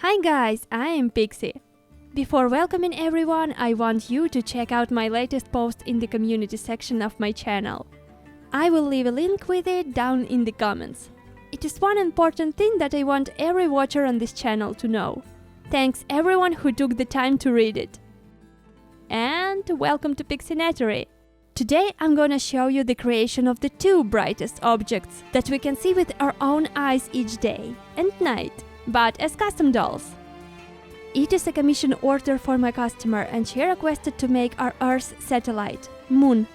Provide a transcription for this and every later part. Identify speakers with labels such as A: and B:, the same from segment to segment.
A: Hi guys, I am Pixie. Before welcoming everyone, I want you to check out my latest post in the community section of my channel. I will leave a link with it down in the comments. It is one important thing that I want every watcher on this channel to know. Thanks everyone who took the time to read it. And welcome to PIXIENATORY. Today I'm gonna show you the creation of the two brightest objects that we can see with our own eyes each day and night, but as custom dolls. It is a commission order for my customer, and she requested to make our Earth satellite, Moon,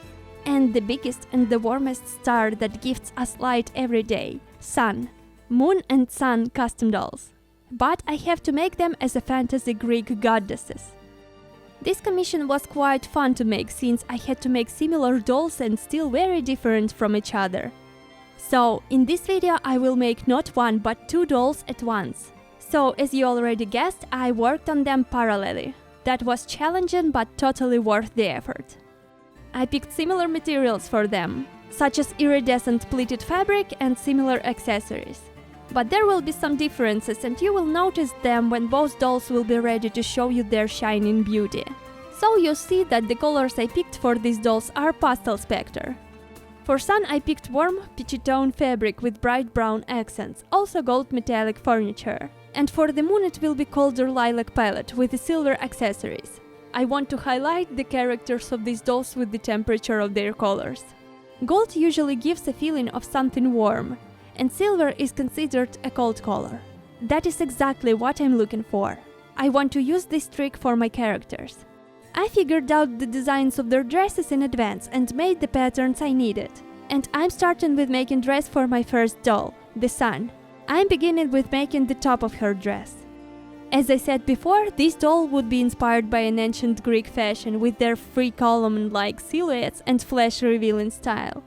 A: and the biggest and the warmest star that gives us light every day, Sun. Moon and Sun custom dolls. But I have to make them as a fantasy Greek goddesses. This commission was quite fun to make since I had to make similar dolls and still very different from each other. So, in this video I will make not one but two dolls at once. So, as you already guessed, I worked on them parallelly. That was challenging but totally worth the effort. I picked similar materials for them, such as iridescent pleated fabric and similar accessories. But there will be some differences, and you will notice them when both dolls will be ready to show you their shining beauty. So you see that the colors I picked for these dolls are pastel spectre. For Sun I picked warm peachy tone fabric with bright brown accents, also gold metallic furniture. And for the Moon it will be colder lilac palette with the silver accessories. I want to highlight the characters of these dolls with the temperature of their colors. Gold usually gives a feeling of something warm, and silver is considered a cold color. That is exactly what I'm looking for. I want to use this trick for my characters. I figured out the designs of their dresses in advance and made the patterns I needed. And I'm starting with making dress for my first doll, the Sun. I'm beginning with making the top of her dress. As I said before, this doll would be inspired by an ancient Greek fashion with their free column-like silhouettes and flash-revealing style.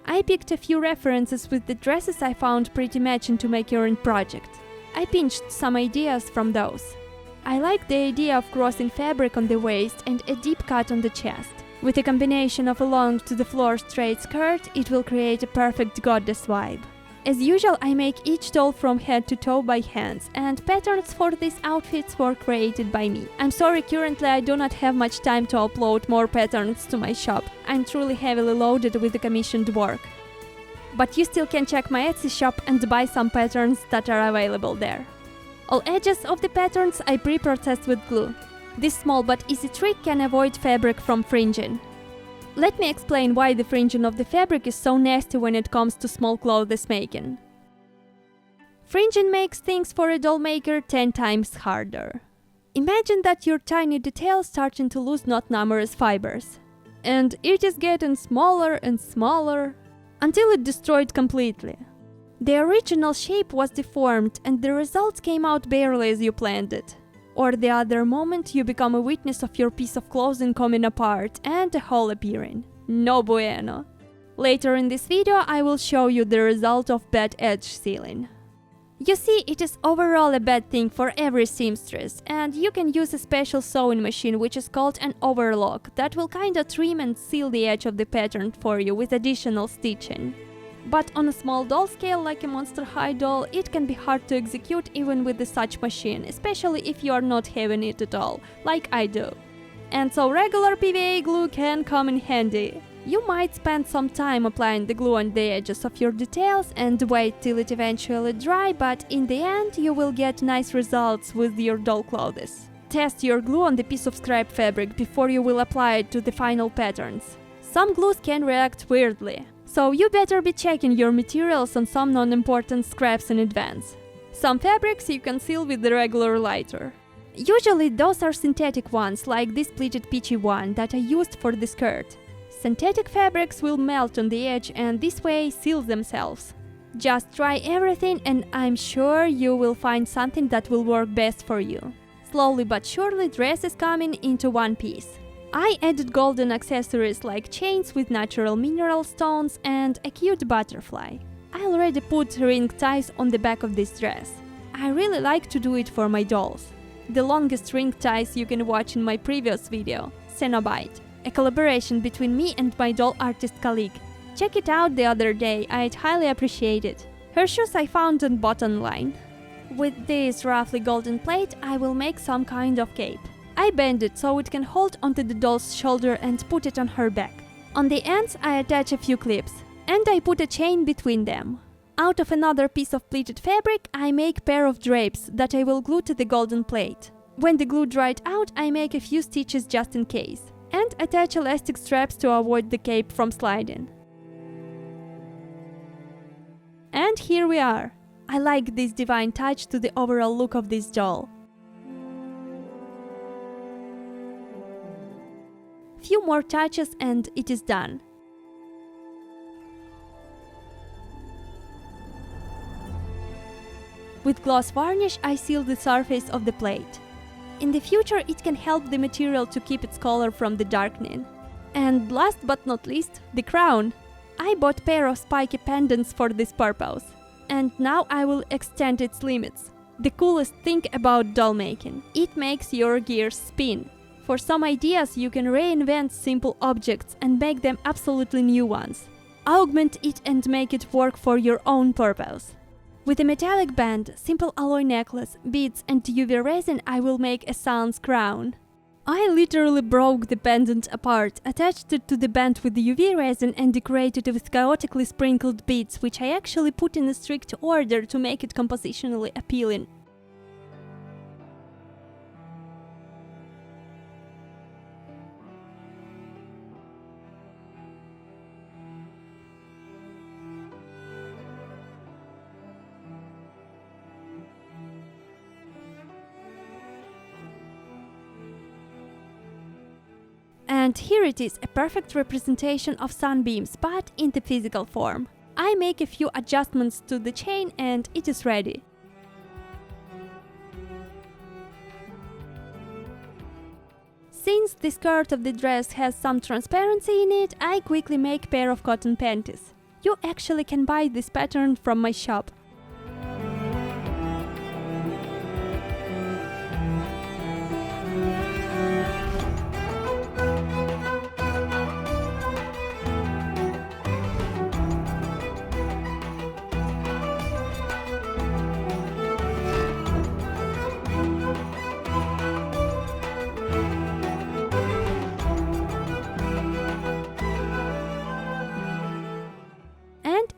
A: I picked a few references with the dresses I found pretty matching to my current project. I pinched some ideas from those. I like the idea of crossing fabric on the waist and a deep cut on the chest. With a combination of a long to the floor straight skirt, it will create a perfect goddess vibe. As usual, I make each doll from head to toe by hands, and patterns for these outfits were created by me. I'm sorry, currently I do not have much time to upload more patterns to my shop. I'm truly heavily loaded with the commissioned work. But you still can check my Etsy shop and buy some patterns that are available there. All edges of the patterns I pre-processed with glue. This small but easy trick can avoid fabric from fringing. Let me explain why the fringing of the fabric is so nasty when it comes to small clothes making. Fringing makes things for a doll maker 10 times harder. Imagine that your tiny detail starting to lose not numerous fibers. And it is getting smaller and smaller until it destroyed completely. The original shape was deformed and the results came out barely as you planned it. Or the other moment you become a witness of your piece of clothing coming apart and a hole appearing. No bueno. Later in this video I will show you the result of bad edge sealing. You see, it is overall a bad thing for every seamstress, and you can use a special sewing machine which is called an overlock that will kinda trim and seal the edge of the pattern for you with additional stitching. But on a small doll scale like a Monster High doll, it can be hard to execute even with such machine, especially if you are not having it at all, like I do. And so regular PVA glue can come in handy. You might spend some time applying the glue on the edges of your details and wait till it eventually dry, but in the end you will get nice results with your doll clothes. Test your glue on the piece of scrap fabric before you will apply it to the final patterns. Some glues can react weirdly, so you better be checking your materials on some non-important scraps in advance. Some fabrics you can seal with the regular lighter. Usually those are synthetic ones, like this pleated peachy one that I used for the skirt. Synthetic fabrics will melt on the edge and this way seal themselves. Just try everything and I'm sure you will find something that will work best for you. Slowly but surely dress is coming into one piece. I added golden accessories like chains with natural mineral stones and a cute butterfly. I already put ring ties on the back of this dress. I really like to do it for my dolls. The longest ring ties you can watch in my previous video, Cenobite, a collaboration between me and my doll artist colleague. Check it out the other day, I'd highly appreciate it. Her shoes I found and bought online. With this roughly golden plate, I will make some kind of cape. I bend it so it can hold onto the doll's shoulder and put it on her back. On the ends, I attach a few clips, and I put a chain between them. Out of another piece of pleated fabric, I make a pair of drapes that I will glue to the golden plate. When the glue dried out, I make a few stitches just in case, and attach elastic straps to avoid the cape from sliding. And here we are. I like this divine touch to the overall look of this doll. Few more touches and it is done. With gloss varnish, I seal the surface of the plate. In the future, it can help the material to keep its color from the darkening. And last but not least, the crown. I bought a pair of spiky pendants for this purpose. And now I will extend its limits. The coolest thing about doll making: it makes your gears spin. For some ideas, you can reinvent simple objects and make them absolutely new ones. Augment it and make it work for your own purpose. With a metallic band, simple alloy necklace, beads and UV resin, I will make a sans crown. I literally broke the pendant apart, attached it to the band with the UV resin and decorated it with chaotically sprinkled beads, which I actually put in a strict order to make it compositionally appealing. And here it is, a perfect representation of sunbeams, but in the physical form. I make a few adjustments to the chain and it is ready. Since the skirt of the dress has some transparency in it, I quickly make a pair of cotton panties. You actually can buy this pattern from my shop.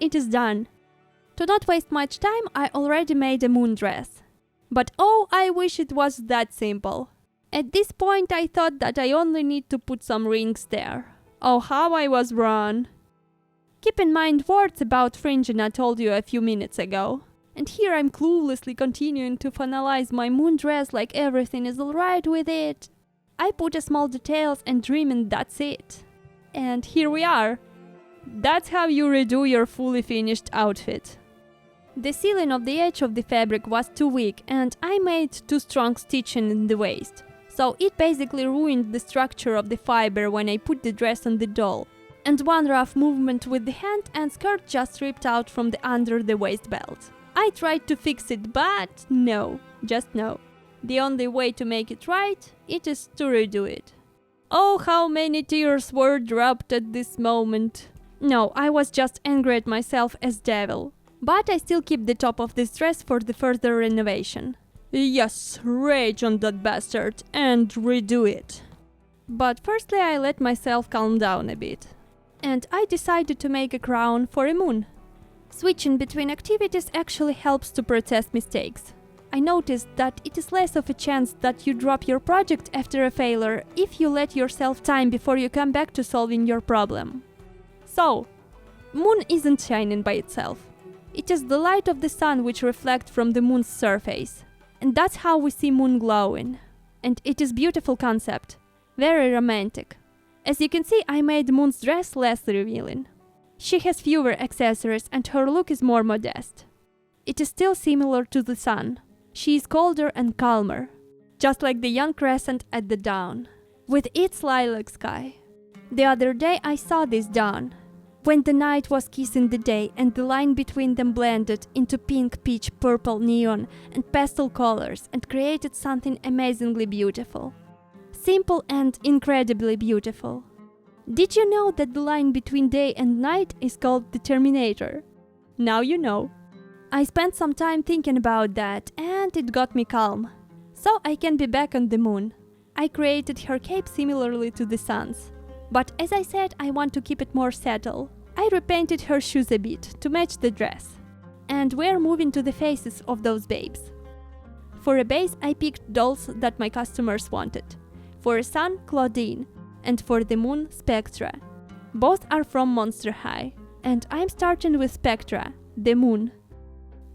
A: It is done. To not waste much time, I already made a moon dress. But oh, I wish it was that simple. At this point I thought that I only need to put some rings there. Oh, how I was wrong. Keep in mind words about fringing I told you a few minutes ago. And here I'm cluelessly continuing to finalize my moon dress like everything is alright with it. I put a small details and dream and that's it. And here we are. That's how you redo your fully finished outfit. The sealing of the edge of the fabric was too weak and I made too strong stitching in the waist. So it basically ruined the structure of the fiber when I put the dress on the doll. And one rough movement with the hand and skirt just ripped out from the under the waist belt. I tried to fix it, but no, just no. The only way to make it right, it is to redo it. Oh, how many tears were dropped at this moment. No, I was just angry at myself as devil. But I still keep the top of this dress for the further renovation. Yes, rage on that bastard and redo it. But firstly I let myself calm down a bit. And I decided to make a crown for a moon. Switching between activities actually helps to process mistakes. I noticed that it is less of a chance that you drop your project after a failure if you let yourself time before you come back to solving your problem. So, moon isn't shining by itself. It is the light of the sun which reflects from the moon's surface. And that's how we see moon glowing. And it is a beautiful concept. Very romantic. As you can see, I made moon's dress less revealing. She has fewer accessories and her look is more modest. It is still similar to the sun. She is colder and calmer. Just like the young crescent at the dawn. With its lilac sky. The other day I saw this dawn, when the night was kissing the day and the line between them blended into pink, peach, purple, neon and pastel colors and created something amazingly beautiful. Simple and incredibly beautiful. Did you know that the line between day and night is called the terminator? Now you know. I spent some time thinking about that, and it got me calm. So I can be back on the moon. I created her cape similarly to the sun's. But as I said, I want to keep it more subtle. I repainted her shoes a bit to match the dress. And we're moving to the faces of those babes. For a base, I picked dolls that my customers wanted. For a sun, Clawdeen, and for the moon, Spectra. Both are from Monster High, and I'm starting with Spectra, the moon.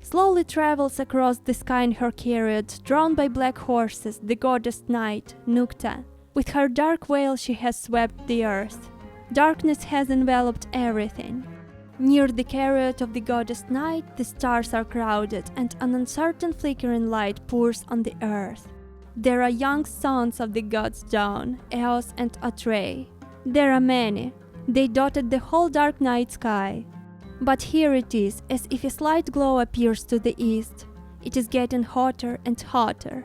A: Slowly travels across the sky in her chariot, drawn by black horses, the goddess night, Nukta. With her dark veil she has swept the earth. Darkness has enveloped everything. Near the chariot of the goddess night, the stars are crowded, and an uncertain flickering light pours on the earth. There are young sons of the gods Dawn, Eos and Atreus. There are many. They dotted the whole dark night sky. But here it is, as if a slight glow appears to the east. It is getting hotter and hotter.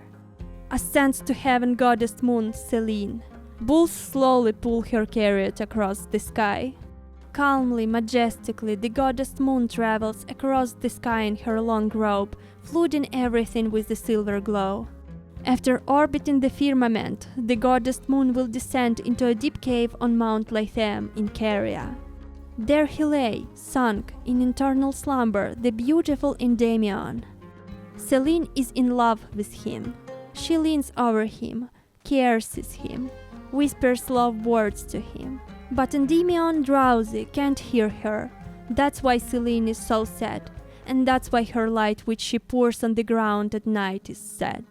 A: Ascends to heaven goddess moon, Selene. Bulls slowly pull her chariot across the sky. Calmly, majestically, the goddess moon travels across the sky in her long robe, flooding everything with a silver glow. After orbiting the firmament, the goddess moon will descend into a deep cave on Mount Lytham in Caria. There he lay, sunk in eternal slumber, the beautiful Endymion. Selene is in love with him. She leans over him, caresses him, whispers love words to him. But Endymion, drowsy, can't hear her. That's why Selene is so sad, and that's why her light which she pours on the ground at night is sad.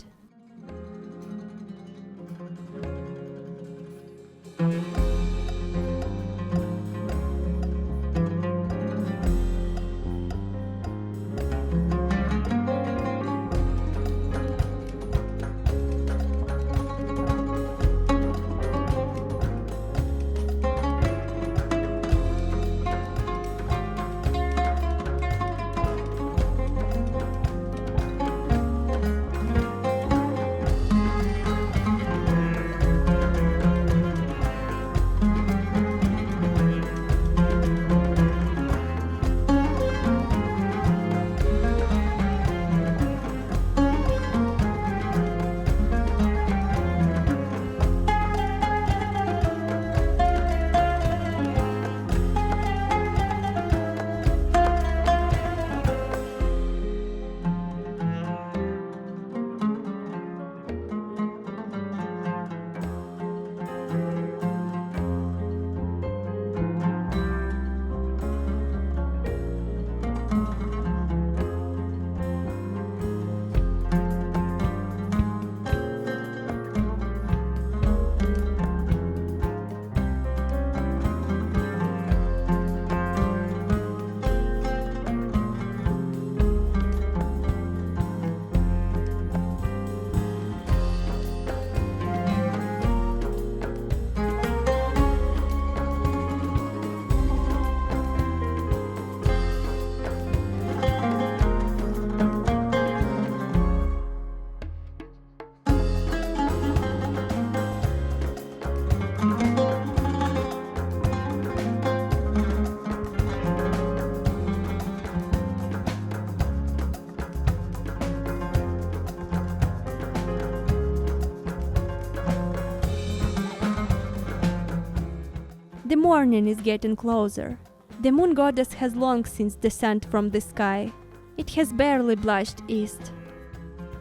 A: The morning is getting closer. The moon goddess has long since descended from the sky. It has barely blushed east.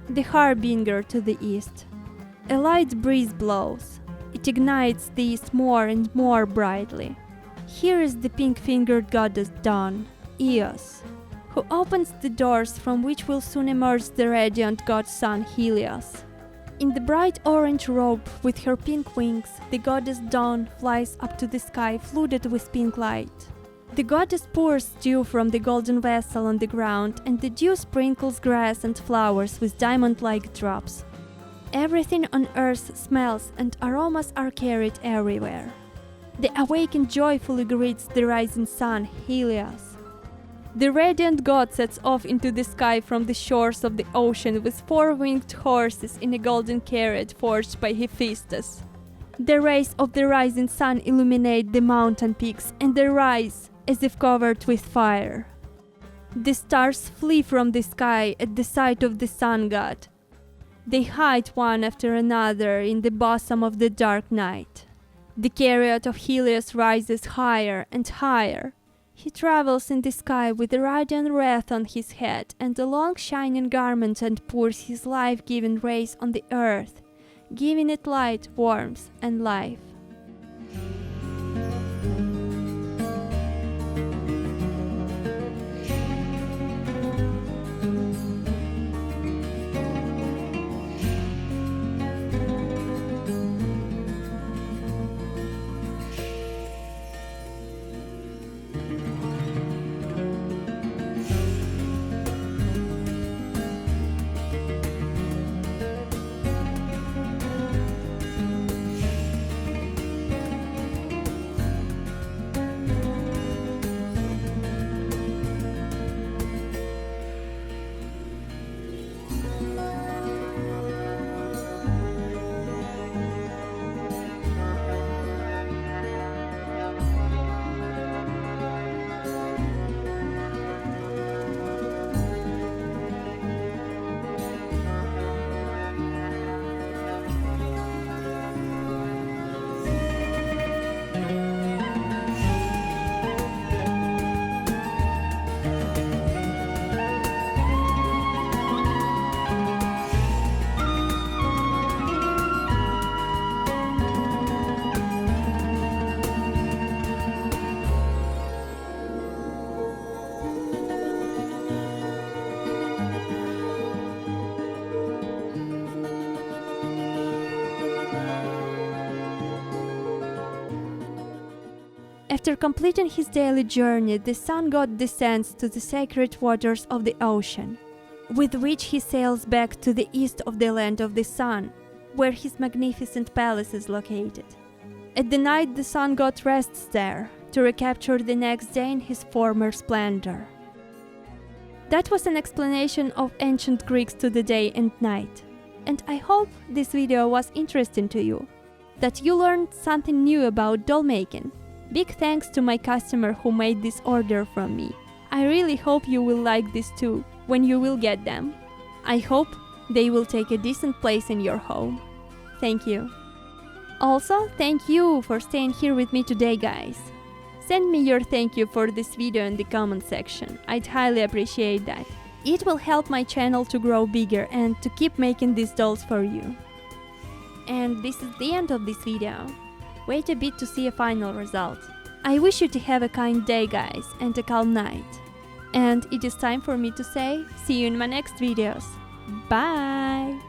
A: The harbinger to the east. A light breeze blows. It ignites the east more and more brightly. Here is the pink-fingered goddess Dawn, Eos, who opens the doors from which will soon emerge the radiant god sun Helios. In the bright orange robe with her pink wings, the goddess Dawn flies up to the sky flooded with pink light. The goddess pours dew from the golden vessel on the ground, and the dew sprinkles grass and flowers with diamond-like drops. Everything on earth smells, and aromas are carried everywhere. The awakened joyfully greets the rising sun, Helios. The radiant god sets off into the sky from the shores of the ocean with 4 winged horses in a golden chariot forged by Hephaestus. The rays of the rising sun illuminate the mountain peaks, and they rise as if covered with fire. The stars flee from the sky at the sight of the sun god. They hide one after another in the bosom of the dark night. The chariot of Helios rises higher and higher. He travels in the sky with a radiant wreath on his head and a long shining garment, and pours his life-giving rays on the earth, giving it light, warmth, and life. After completing his daily journey, the sun god descends to the sacred waters of the ocean, with which he sails back to the east of the land of the sun, where his magnificent palace is located. At the night, the sun god rests there, to recapture the next day in his former splendor. That was an explanation of ancient Greeks to the day and night, and I hope this video was interesting to you, that you learned something new about doll making. Big thanks to my customer who made this order from me. I really hope you will like this too, when you will get them. I hope they will take a decent place in your home. Thank you. Also, thank you for staying here with me today, guys. Send me your thank you for this video in the comment section. I'd highly appreciate that. It will help my channel to grow bigger and to keep making these dolls for you. And this is the end of this video. Wait a bit to see a final result. I wish you to have a kind day, guys, and a calm night. And it is time for me to say, see you in my next videos. Bye!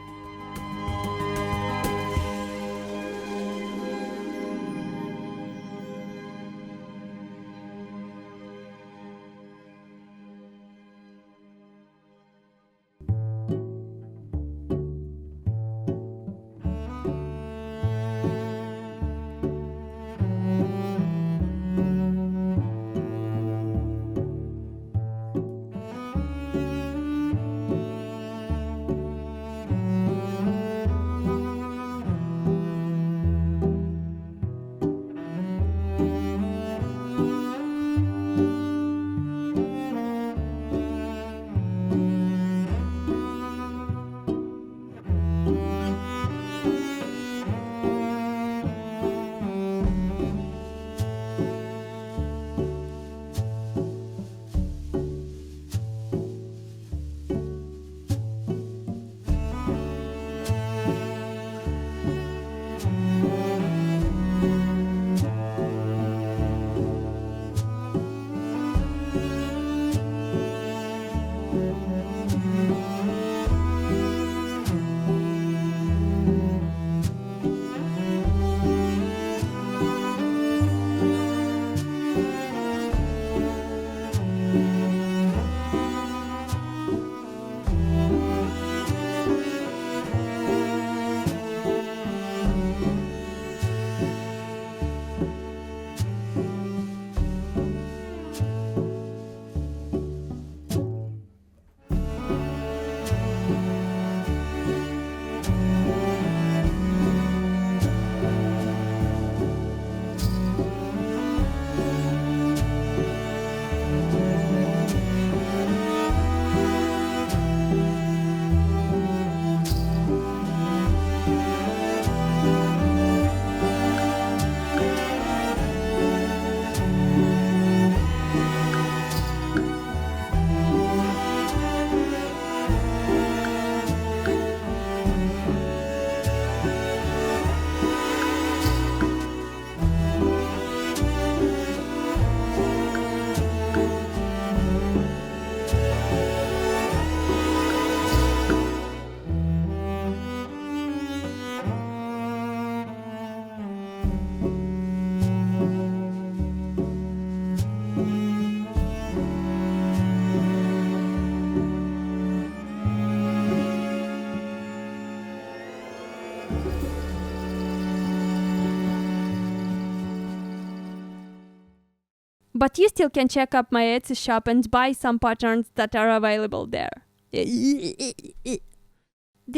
A: But you still can check up my Etsy shop and buy some patterns that are available there. The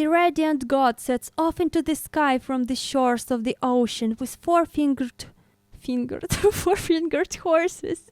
A: radiant god sets off into the sky from the shores of the ocean with four-fingered horses.